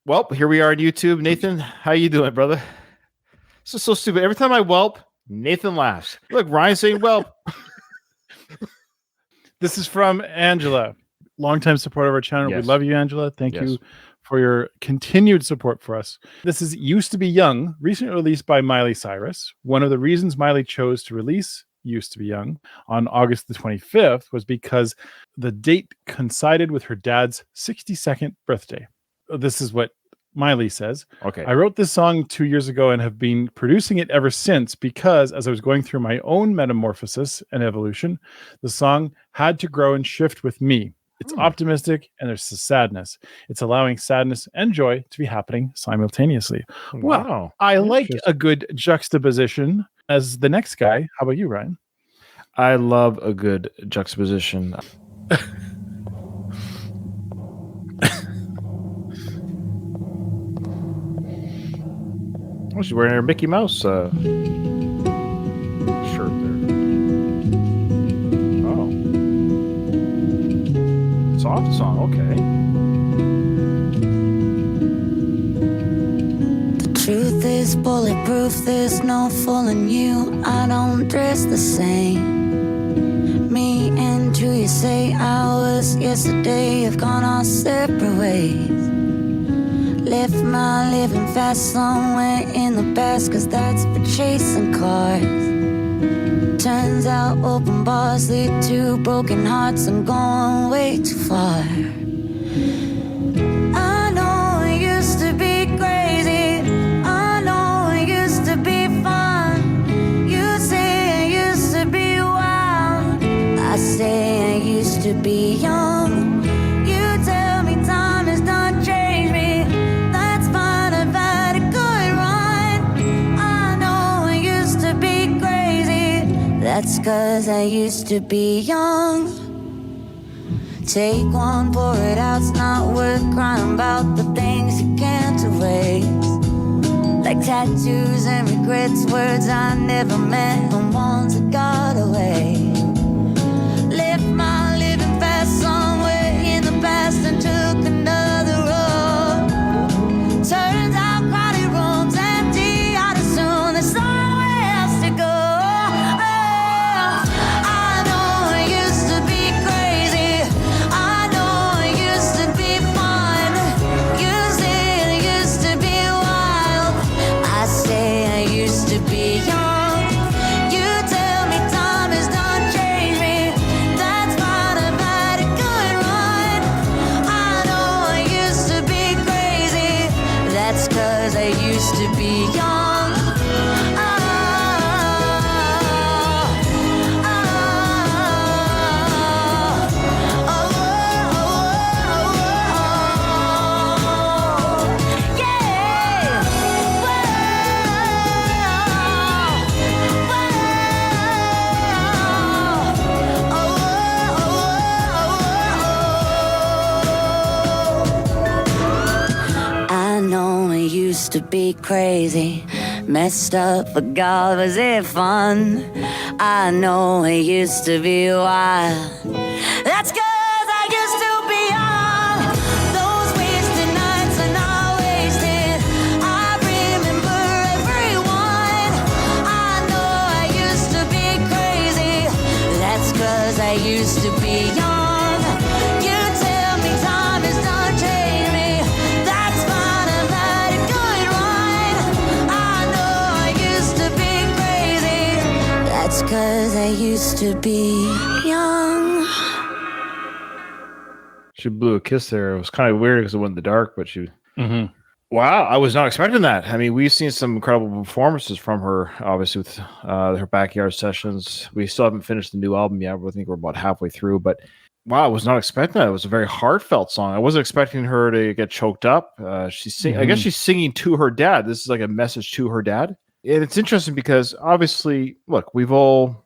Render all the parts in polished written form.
Well, here we are on YouTube. Nathan, how you doing, brother? This is so stupid. Every time I whelp, Nathan laughs. Look, Ryan's saying whelp. This is from Angela, longtime supporter of our channel. Yes. We love you, Angela. Thank Yes. you for your continued support for us. This is Used to Be Young, recently released by Miley Cyrus. One of the reasons Miley chose to release Used to Be Young on August the 25th was because the date coincided with her dad's 62nd birthday. This is what Miley says. Okay. I wrote this song 2 years ago and have been producing it ever since because as I was going through my own metamorphosis and evolution, the song had to grow and shift with me. It's optimistic and there's sadness. It's allowing sadness and joy to be happening simultaneously. Wow. Well, I like a good juxtaposition as the next guy. How about you, Ryan? I love a good juxtaposition. Oh, she's wearing her Mickey Mouse shirt there. Oh. Soft song, okay. The truth is bulletproof, there's no fooling you. I don't dress the same. Me and you say hours yesterday have gone our separate ways. Left my living fast somewhere in the past, cause that's for chasing cars. Turns out open bars lead to broken hearts. I'm going way too far. I know it used to be crazy. I know it used to be fun. You say it used to be wild. I say I used to be young. That's cause I used to be young. Take one, pour it out. It's not worth crying about the things you can't erase. Like tattoos and regrets, words I never meant, and ones that got away. Left my living fast somewhere in the past and took another road. Turns out crowded rooms empty, I'd assume there's somewhere else to go. To be crazy, messed up, but God, was it fun? I know it used to be wild. That's cause I used to be young. Those wasted nights are not wasted. I remember everyone. I know I used to be crazy. That's cause I used to be young. Cause I used to be young. She blew a kiss there. It was kind of weird because it went in the dark, but she... Wow, I was not expecting that. I mean, we've seen some incredible performances from her, obviously, with her backyard sessions. We still haven't finished the new album yet. I think we're about halfway through, but wow, I was not expecting that. It was a very heartfelt song. I wasn't expecting her to get choked up. I guess she's singing to her dad. This is like a message to her dad. And it's interesting because obviously, look, you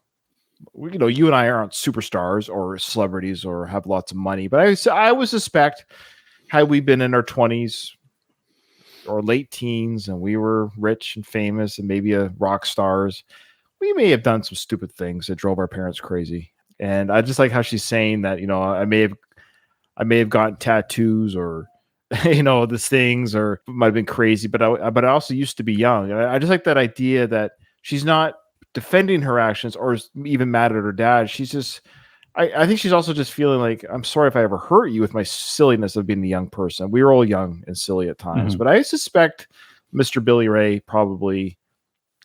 and I aren't superstars or celebrities or have lots of money, but I would suspect had we been in our 20s or late teens and we were rich and famous and maybe rock stars, we may have done some stupid things that drove our parents crazy. And I just like how she's saying that, I may have gotten tattoos or the things, or might have been crazy, but I also used to be young. And I just like that idea that she's not defending her actions or even mad at her dad. She's just, I think she's also just feeling like, I'm sorry if I ever hurt you with my silliness of being the young person. We were all young and silly at times, but I suspect Mr. Billy Ray probably,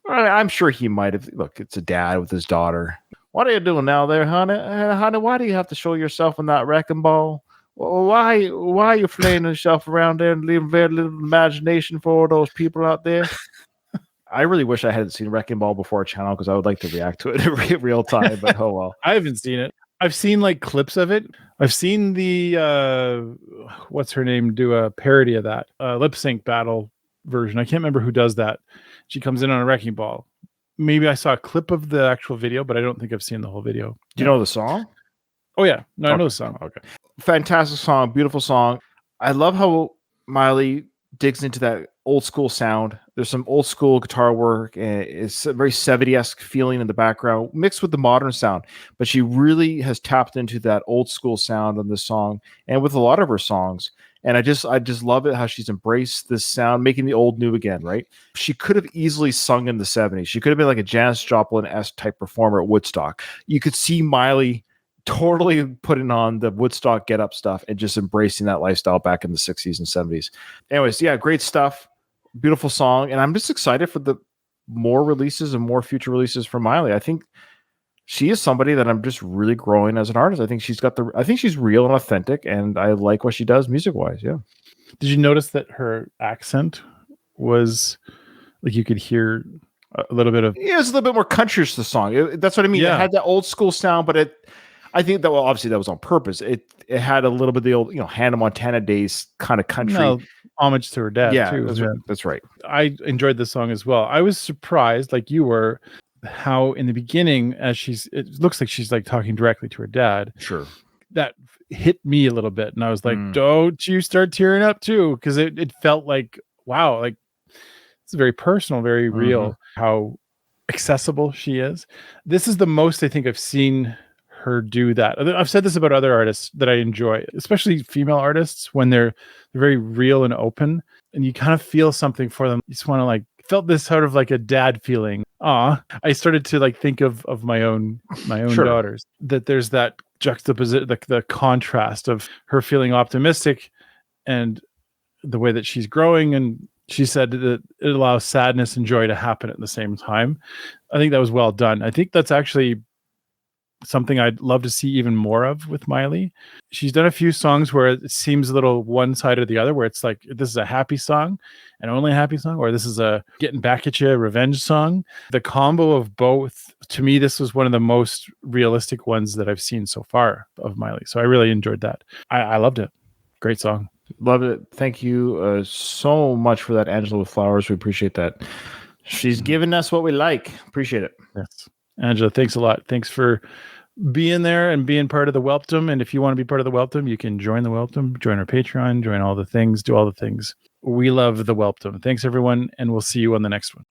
I'm sure he might have, look, it's a dad with his daughter. What are you doing now there, honey? Honey, why do you have to show yourself in that wrecking ball? Why are you flailing yourself around there and leaving very little imagination for all those people out there? I really wish I hadn't seen Wrecking Ball before our channel because I would like to react to it in real time, but oh well. I haven't seen it. I've seen like clips of it. I've seen the what's her name do a parody of that lip sync battle version. I can't remember who does that. She comes in on a wrecking ball. Maybe I saw a clip of the actual video, but I don't think I've seen the whole video. Do you know the song? Oh yeah, no, I know the song. Okay, fantastic song, beautiful song. I love how Miley digs into that old school sound. There's some old school guitar work, and it's a very 70s-esque feeling in the background mixed with the modern sound, but she really has tapped into that old school sound on this song and with a lot of her songs. And I just love it how she's embraced this sound, making the old new again, right? She could have easily sung in the 70s. She could have been like a Janis Joplin-esque type performer at Woodstock. You could see Miley totally putting on the Woodstock get up stuff and just embracing that lifestyle back in the 60s and 70s. Anyways, yeah, great stuff. Beautiful song. And I'm just excited for the more releases and more future releases from Miley. I think she is somebody that I'm just really growing as an artist. I think she's real and authentic, and I like what she does music wise. Yeah. Did you notice that her accent was like you could hear a little bit of? Yeah, it's a little bit more countryish, the song. That's what I mean. Yeah. It had that old school sound, but I think that, well, obviously that was on purpose. It had a little bit of the old, Hannah Montana days kind of country. Homage to her dad. Yeah, too. That's right. I enjoyed the song as well. I was surprised, like you were, how in the beginning, it looks like she's like talking directly to her dad. Sure. That hit me a little bit. And I was like, don't you start tearing up too? Because it felt like, wow, like it's very personal, very real, how accessible she is. This is the most I think I've seen her do that. I've said this about other artists that I enjoy, especially female artists, when they're very real and open, and you kind of feel something for them. You just want to like felt this sort of like a dad feeling. I started to like think of my own sure. daughters, that there's that juxtaposition, the contrast of her feeling optimistic and the way that she's growing. And she said that it allows sadness and joy to happen at the same time. I think that was well done. I think that's actually something I'd love to see even more of with Miley. She's done a few songs where it seems a little one side or the other, where it's like, this is a happy song and only a happy song, or this is a getting back at you revenge song. The combo of both, to me, this was one of the most realistic ones that I've seen so far of Miley. So I really enjoyed that. I loved it. Great song. Loved it. Thank you so much for that, Angela with Flowers. We appreciate that. She's giving us what we like. Appreciate it. Yes. Angela, thanks a lot. Thanks for being there and being part of the Whelpdom. And if you want to be part of the Whelpdom, you can join the Whelpdom, join our Patreon, join all the things, do all the things. We love the Whelpdom. Thanks, everyone, and we'll see you on the next one.